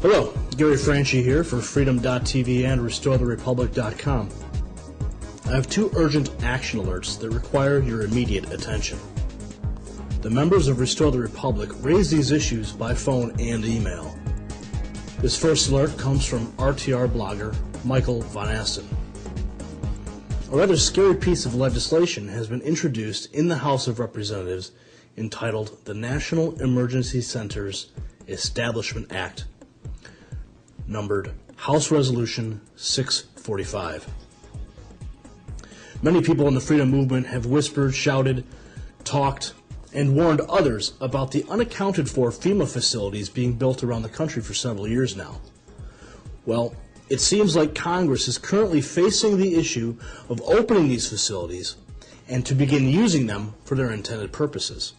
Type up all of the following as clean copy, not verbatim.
Hello, Gary Franchi here for Freedom.tv and RestoreTheRepublic.com. I have two urgent action alerts that require your immediate attention. The members of Restore the Republic raise these issues by phone and email. This first alert comes from RTR blogger Michael Von Asten. A rather scary piece of legislation has been introduced in the House of Representatives entitled the National Emergency Centers Establishment Act, numbered House Resolution 645. Many people in the freedom movement have whispered, shouted, talked, and warned others about the unaccounted for FEMA facilities being built around the country for several years now. Well, it seems like Congress is currently facing the issue of opening these facilities and to begin using them for their intended purposes.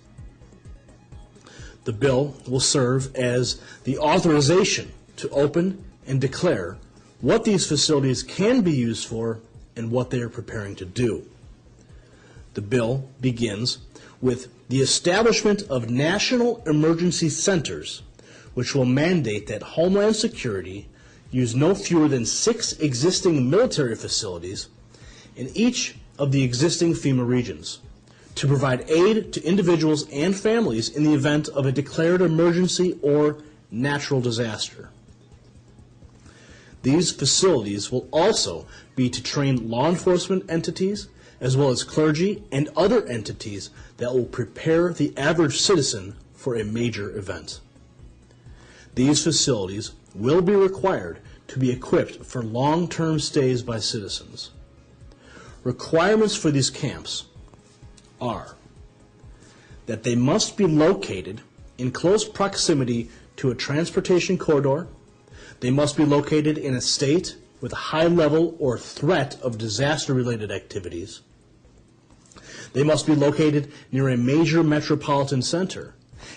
The bill will serve as the authorization to open and declare what these facilities can be used for and what they are preparing to do. The bill begins with the establishment of national emergency centers, which will mandate that Homeland Security use no fewer than 6 existing military facilities in each of the existing FEMA regions to provide aid to individuals and families in the event of a declared emergency or natural disaster. These facilities will also be to train law enforcement entities as well as clergy and other entities that will prepare the average citizen for a major event. These facilities will be required to be equipped for long-term stays by citizens. Requirements for these camps are that they must be located in close proximity to a transportation corridor. They must be located in a state with a high level or threat of disaster-related activities. They must be located near a major metropolitan center,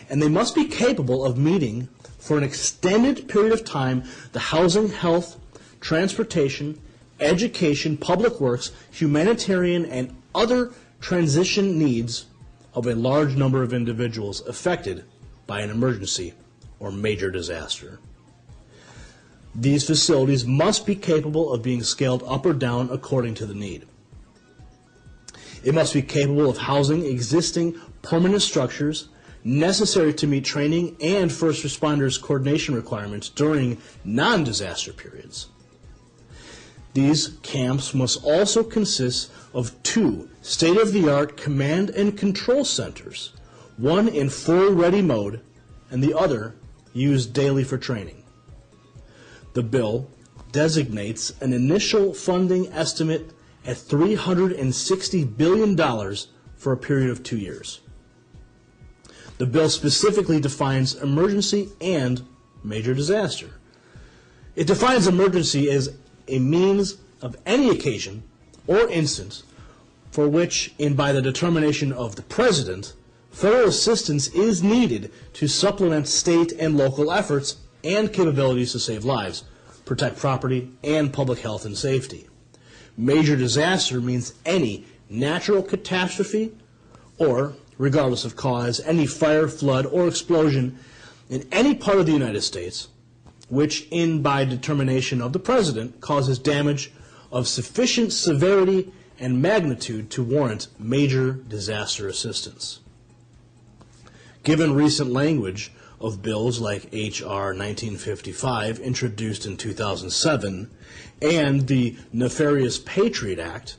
and they must be capable of meeting for an extended period of time the housing, health, transportation, education, public works, humanitarian, and other transition needs of a large number of individuals affected by an emergency or major disaster. These facilities must be capable of being scaled up or down according to the need. It must be capable of housing existing permanent structures necessary to meet training and first responders coordination requirements during non-disaster periods. These camps must also consist of 2 state-of-the-art command and control centers, one in full ready mode and the other used daily for training. The bill designates an initial funding estimate at $360 billion for a period of 2 years. The bill specifically defines emergency and major disaster. It defines emergency as a means of any occasion or instance for which, by the determination of the President, federal assistance is needed to supplement state and local efforts and capabilities to save lives, protect property, and public health and safety. Major disaster means any natural catastrophe or, regardless of cause, any fire, flood, or explosion in any part of the United States which, by determination of the President, causes damage of sufficient severity and magnitude to warrant major disaster assistance. Given recent language of bills like H.R. 1955, introduced in 2007, and the nefarious Patriot Act,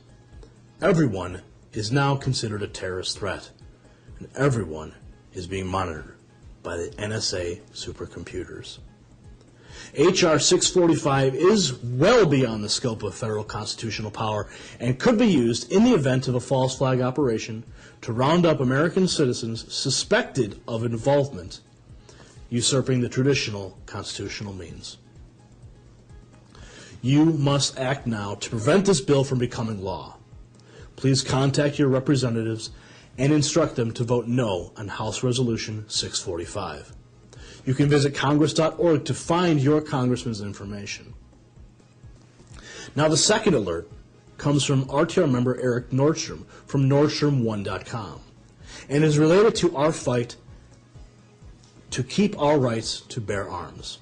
everyone is now considered a terrorist threat, and everyone is being monitored by the NSA supercomputers. H.R. 645 is well beyond the scope of federal constitutional power and could be used in the event of a false flag operation to round up American citizens suspected of involvement, usurping the traditional constitutional means. You must act now to prevent this bill from becoming law. Please contact your representatives and instruct them to vote no on House Resolution 645. You can visit congress.org to find your congressman's information. Now, the second alert comes from RTR member Eric Nordstrom from Nordstrom1.com and is related to our fight to keep our rights to bear arms.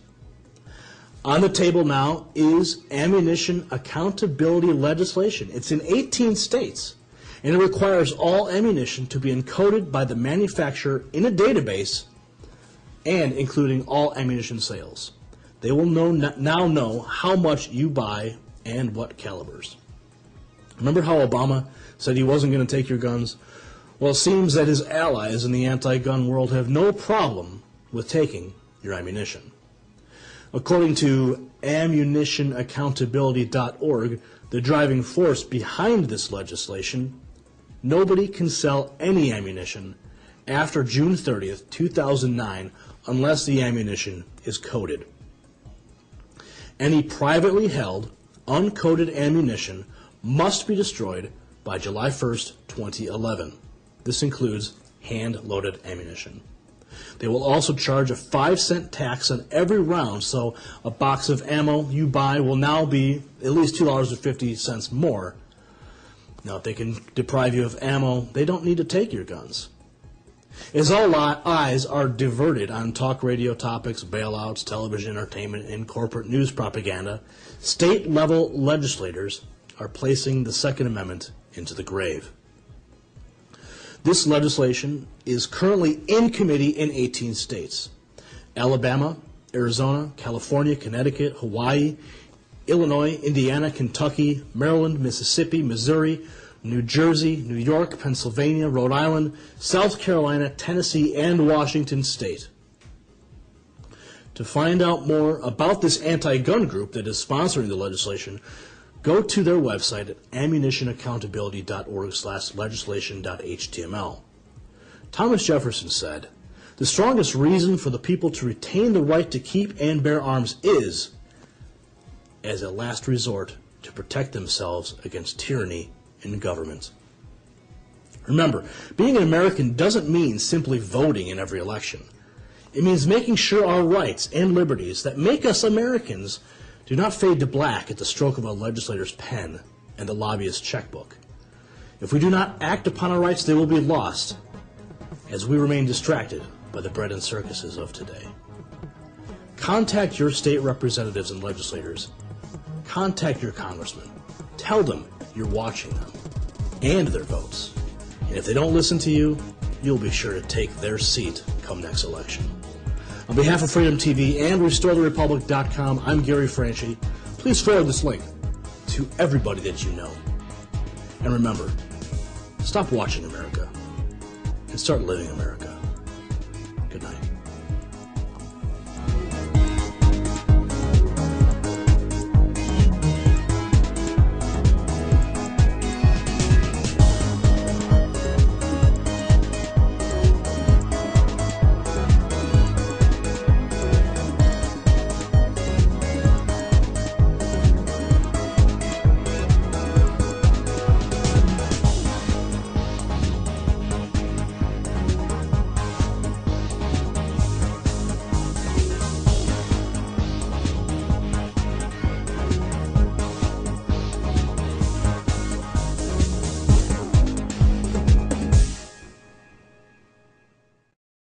On the table now is ammunition accountability legislation. It's in 18 states, and it requires all ammunition to be encoded by the manufacturer in a database and including all ammunition sales. They will now know how much you buy and what calibers. Remember how Obama said he wasn't going to take your guns? Well, it seems that his allies in the anti-gun world have no problem with taking your ammunition. According to ammunitionaccountability.org, the driving force behind this legislation, nobody can sell any ammunition after June 30th, 2009, unless the ammunition is coded. Any privately held, uncoded ammunition must be destroyed by July 1st, 2011. This includes hand-loaded ammunition. They will also charge a 5-cent tax on every round, so a box of ammo you buy will now be at least $2.50 more. Now, if they can deprive you of ammo, they don't need to take your guns. As all eyes are diverted on talk radio topics, bailouts, television entertainment, and corporate news propaganda, state-level legislators are placing the Second Amendment into the grave. This legislation is currently in committee in 18 states: Alabama, Arizona, California, Connecticut, Hawaii, Illinois, Indiana, Kentucky, Maryland, Mississippi, Missouri, New Jersey, New York, Pennsylvania, Rhode Island, South Carolina, Tennessee, and Washington State. To find out more about this anti-gun group that is sponsoring the legislation, go to their website at ammunitionaccountability.org/legislation.html. Thomas Jefferson said, "The strongest reason for the people to retain the right to keep and bear arms is, as a last resort, to protect themselves against tyranny in government." Remember, being an American doesn't mean simply voting in every election. It means making sure our rights and liberties that make us Americans do not fade to black at the stroke of a legislator's pen and the lobbyist's checkbook. If we do not act upon our rights, they will be lost as we remain distracted by the bread and circuses of today. Contact your state representatives and legislators. Contact your congressman. Tell them you're watching them and their votes. And if they don't listen to you, you'll be sure to take their seat come next election. On behalf of Freedom TV and RestoreTheRepublic.com, I'm Gary Franchi. Please forward this link to everybody that you know. And remember, stop watching America and start living America.